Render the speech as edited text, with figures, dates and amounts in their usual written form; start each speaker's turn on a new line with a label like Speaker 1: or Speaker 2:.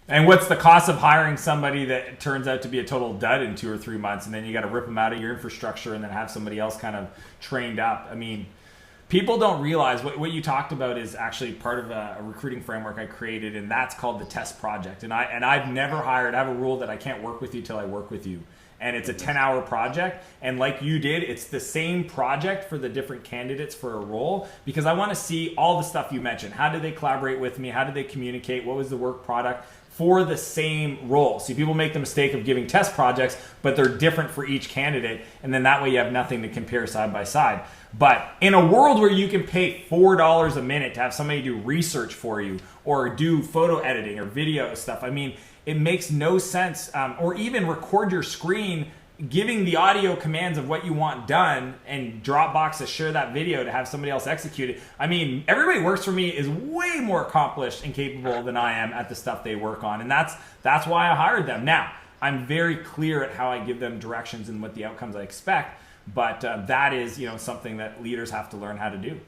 Speaker 1: And what's the cost of hiring somebody that turns out to be a total dud in 2 or 3 months, and then you got to rip them out of your infrastructure and then have somebody else kind of trained up? I mean, people don't realize what you talked about is actually part of a recruiting framework I created, and that's called the test project. And I've never hired. I have a rule that I can't work with you till I work with you. And it's a 10-hour project. And like you did, it's the same project for the different candidates for a role, because I want to see all the stuff you mentioned. How did they collaborate with me? How did they communicate? What was the work product for the same role? See, people make the mistake of giving test projects, but they're different for each candidate. And then that way you have nothing to compare side by side. But in a world where you can pay $4 a minute to have somebody do research for you or do photo editing or video stuff, I mean, it makes no sense. Or even record your screen giving the audio commands of what you want done and Dropbox to share that video to have somebody else execute it. I mean, everybody who works for me is way more accomplished and capable than I am at the stuff they work on. And that's why I hired them. Now, I'm very clear at how I give them directions and what the outcomes I expect. But that is, something that leaders have to learn how to do.